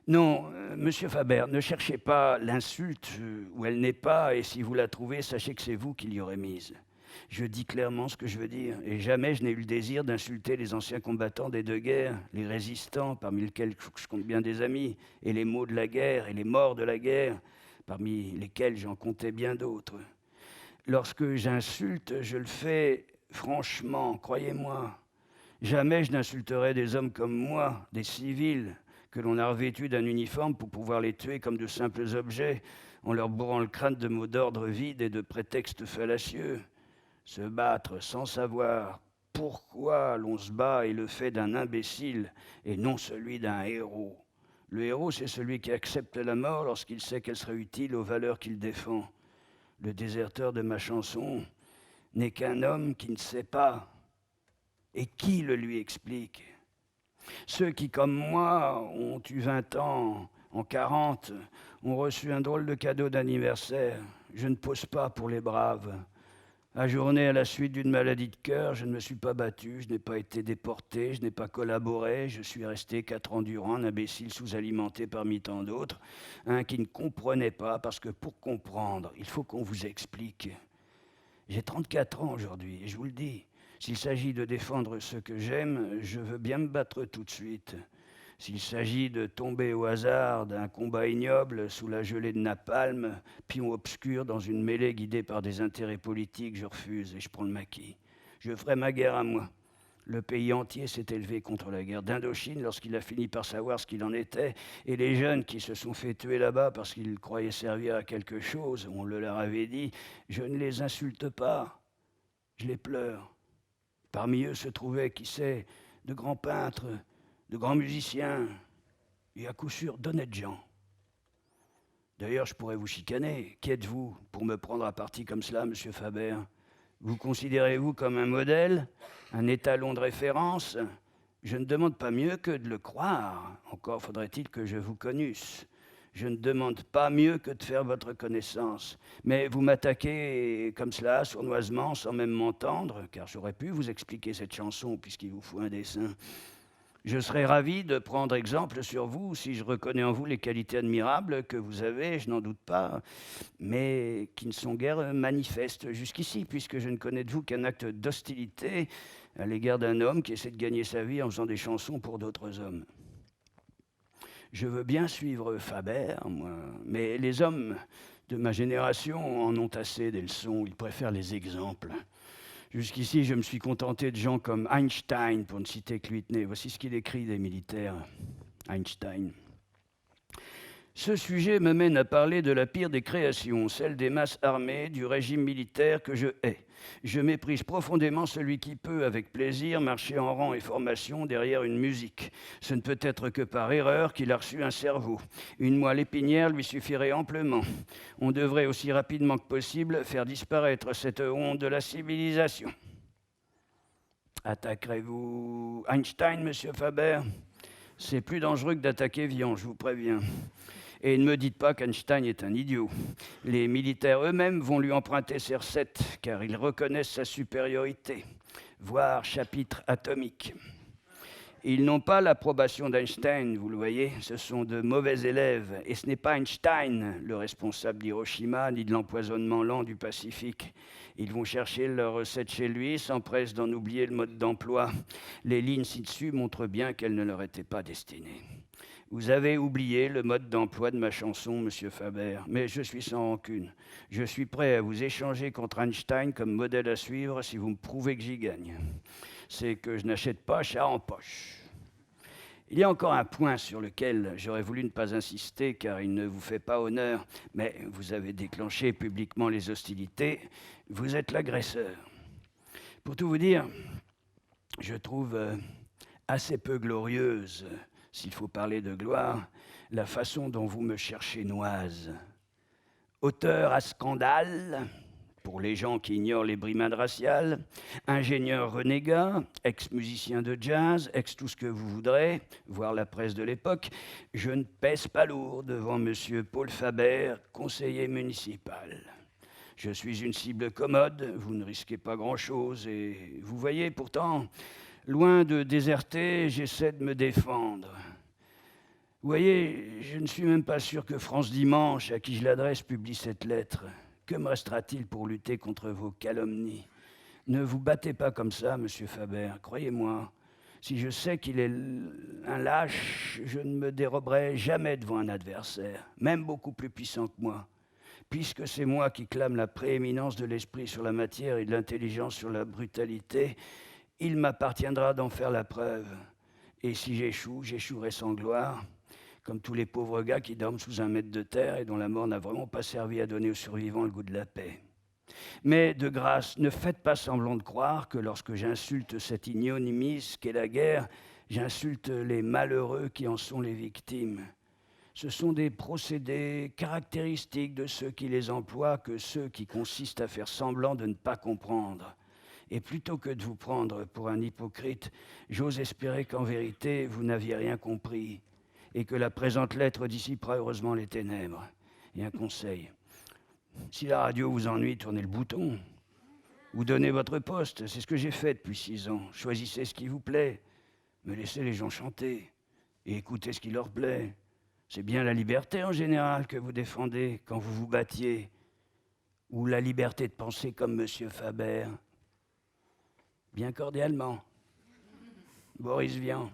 Non, monsieur Faber, ne cherchez pas l'insulte où elle n'est pas, et si vous la trouvez, sachez que c'est vous qui l'y aurez mise. Je dis clairement ce que je veux dire, et jamais je n'ai eu le désir d'insulter les anciens combattants des deux guerres, les résistants, parmi lesquels je compte bien des amis, et les maux de la guerre, et les morts de la guerre, parmi lesquels j'en comptais bien d'autres. Lorsque j'insulte, je le fais franchement, croyez-moi. Jamais je n'insulterai des hommes comme moi, des civils, que l'on a revêtus d'un uniforme pour pouvoir les tuer comme de simples objets, en leur bourrant le crâne de mots d'ordre vides et de prétextes fallacieux. Se battre sans savoir pourquoi l'on se bat est le fait d'un imbécile et non celui d'un héros. Le héros, c'est celui qui accepte la mort lorsqu'il sait qu'elle sera utile aux valeurs qu'il défend. Le déserteur de ma chanson n'est qu'un homme qui ne sait pas. Et qui le lui explique ? Ceux qui, comme moi, ont eu 20 ans, en 40, ont reçu un drôle de cadeau d'anniversaire. Je ne pose pas pour les braves. Ajourné à la suite d'une maladie de cœur, je ne me suis pas battu, je n'ai pas été déporté, je n'ai pas collaboré, je suis resté 4 ans durant, un imbécile sous-alimenté parmi tant d'autres, un qui ne comprenait pas, parce que pour comprendre, il faut qu'on vous explique. J'ai 34 ans aujourd'hui, et je vous le dis, s'il s'agit de défendre ceux que j'aime, je veux bien me battre tout de suite. S'il s'agit de tomber au hasard d'un combat ignoble sous la gelée de napalm, pion obscur dans une mêlée guidée par des intérêts politiques, je refuse et je prends le maquis. Je ferai ma guerre à moi. Le pays entier s'est élevé contre la guerre d'Indochine lorsqu'il a fini par savoir ce qu'il en était, et les jeunes qui se sont fait tuer là-bas parce qu'ils croyaient servir à quelque chose, on le leur avait dit, je ne les insulte pas, je les pleure. Parmi eux se trouvaient, qui sait, de grands peintres, de grands musiciens, et à coup sûr d'honnêtes gens. D'ailleurs, je pourrais vous chicaner. Qui êtes-vous pour me prendre à partie comme cela, monsieur Faber ? Vous considérez-vous comme un modèle, un étalon de référence ? Je ne demande pas mieux que de le croire. Encore faudrait-il que je vous connusse. Je ne demande pas mieux que de faire votre connaissance. Mais vous m'attaquez comme cela, sournoisement, sans même m'entendre, car j'aurais pu vous expliquer cette chanson puisqu'il vous faut un dessin. Je serais ravi de prendre exemple sur vous si je reconnais en vous les qualités admirables que vous avez, je n'en doute pas, mais qui ne sont guère manifestes jusqu'ici, puisque je ne connais de vous qu'un acte d'hostilité à l'égard d'un homme qui essaie de gagner sa vie en faisant des chansons pour d'autres hommes. Je veux bien suivre Faber, moi, mais les hommes de ma génération en ont assez des leçons, ils préfèrent les exemples. Jusqu'ici, je me suis contenté de gens comme Einstein, pour ne citer que Whitney. Voici ce qu'il écrit des militaires. Einstein. Ce sujet me mène à parler de la pire des créations, celle des masses armées, du régime militaire que je hais. Je méprise profondément celui qui peut, avec plaisir, marcher en rang et formation derrière une musique. Ce ne peut être que par erreur qu'il a reçu un cerveau. Une moelle épinière lui suffirait amplement. On devrait aussi rapidement que possible faire disparaître cette honte de la civilisation. Attaquerez-vous Einstein, monsieur Faber ? C'est plus dangereux que d'attaquer Vian, je vous préviens. Et ne me dites pas qu'Einstein est un idiot. Les militaires eux-mêmes vont lui emprunter ses recettes, car ils reconnaissent sa supériorité. Voir chapitre atomique. Ils n'ont pas l'approbation d'Einstein, vous le voyez, ce sont de mauvais élèves. Et ce n'est pas Einstein, le responsable d'Hiroshima, ni de l'empoisonnement lent du Pacifique. Ils vont chercher leurs recettes chez lui, s'empressent d'en oublier le mode d'emploi. Les lignes ci-dessus montrent bien qu'elles ne leur étaient pas destinées. Vous avez oublié le mode d'emploi de ma chanson, monsieur Faber, mais je suis sans rancune. Je suis prêt à vous échanger contre Einstein comme modèle à suivre si vous me prouvez que j'y gagne. C'est que je n'achète pas char en poche. Il y a encore un point sur lequel j'aurais voulu ne pas insister, car il ne vous fait pas honneur, mais vous avez déclenché publiquement les hostilités. Vous êtes l'agresseur. Pour tout vous dire, je trouve assez peu glorieuse, s'il faut parler de gloire, la façon dont vous me cherchez noise. Auteur à scandale, pour les gens qui ignorent les brimades raciales, ingénieur renégat, ex-musicien de jazz, ex-tout ce que vous voudrez, voire la presse de l'époque, je ne pèse pas lourd devant monsieur Paul Faber, conseiller municipal. Je suis une cible commode, vous ne risquez pas grand-chose, et vous voyez, pourtant, loin de déserter, j'essaie de me défendre. Vous voyez, je ne suis même pas sûr que France Dimanche, à qui je l'adresse, publie cette lettre. Que me restera-t-il pour lutter contre vos calomnies? Ne vous battez pas comme ça, monsieur Faber, croyez-moi. Si je sais qu'il est un lâche, je ne me déroberai jamais devant un adversaire, même beaucoup plus puissant que moi. Puisque c'est moi qui clame la prééminence de l'esprit sur la matière et de l'intelligence sur la brutalité, il m'appartiendra d'en faire la preuve. Et si j'échoue, j'échouerai sans gloire, comme tous les pauvres gars qui dorment sous un mètre de terre et dont la mort n'a vraiment pas servi à donner aux survivants le goût de la paix. Mais de grâce, ne faites pas semblant de croire que lorsque j'insulte cette ignominie qu'est la guerre, j'insulte les malheureux qui en sont les victimes. Ce sont des procédés caractéristiques de ceux qui les emploient que ceux qui consistent à faire semblant de ne pas comprendre. Et plutôt que de vous prendre pour un hypocrite, j'ose espérer qu'en vérité, vous n'aviez rien compris et que la présente lettre dissipera heureusement les ténèbres. Et un conseil, si la radio vous ennuie, tournez le bouton ou donnez votre poste. C'est ce que j'ai fait depuis 6 ans. Choisissez ce qui vous plaît, mais laissez les gens chanter et écoutez ce qui leur plaît. C'est bien la liberté en général que vous défendez quand vous vous battiez, ou la liberté de penser comme monsieur Faber. Bien cordialement, Boris Vian.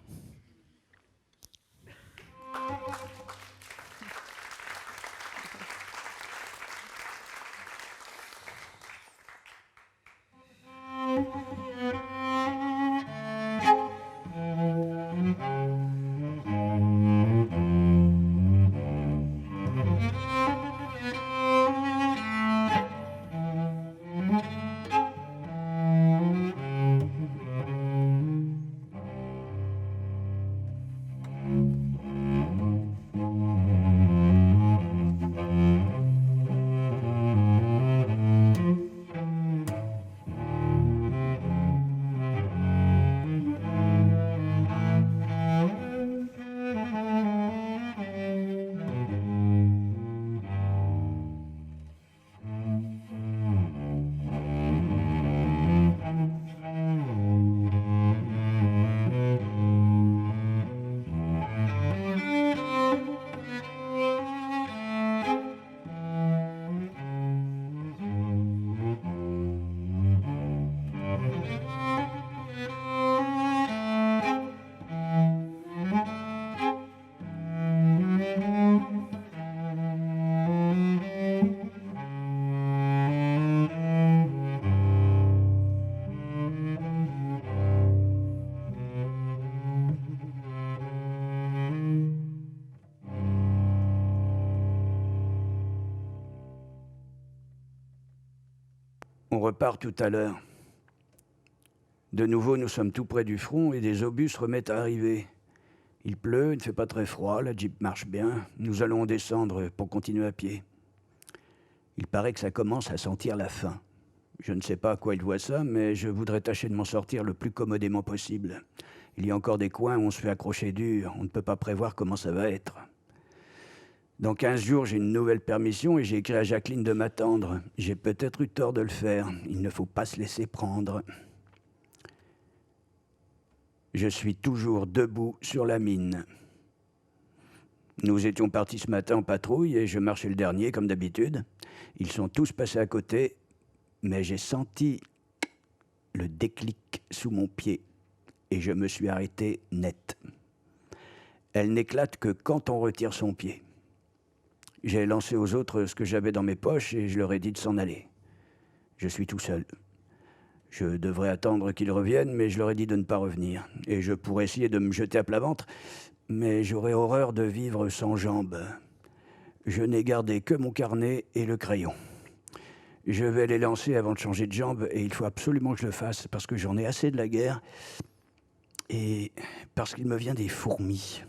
On repart tout à l'heure. De nouveau, nous sommes tout près du front et des obus se remettent à arriver. Il pleut, il ne fait pas très froid, la Jeep marche bien. Nous allons descendre pour continuer à pied. Il paraît que ça commence à sentir la faim. Je ne sais pas à quoi il voit ça, mais je voudrais tâcher de m'en sortir le plus commodément possible. Il y a encore des coins où on se fait accrocher dur, on ne peut pas prévoir comment ça va être. Dans 15 jours, j'ai une nouvelle permission et j'ai écrit à Jacqueline de m'attendre. J'ai peut-être eu tort de le faire. Il ne faut pas se laisser prendre. Je suis toujours debout sur la mine. Nous étions partis ce matin en patrouille et je marchais le dernier, comme d'habitude. Ils sont tous passés à côté, mais j'ai senti le déclic sous mon pied et je me suis arrêté net. Elle n'éclate que quand on retire son pied. J'ai lancé aux autres ce que j'avais dans mes poches et je leur ai dit de s'en aller. Je suis tout seul. Je devrais attendre qu'ils reviennent, mais je leur ai dit de ne pas revenir. Et je pourrais essayer de me jeter à plat ventre, mais j'aurais horreur de vivre sans jambes. Je n'ai gardé que mon carnet et le crayon. Je vais les lancer avant de changer de jambes et il faut absolument que je le fasse parce que j'en ai assez de la guerre et parce qu'il me vient des fourmis.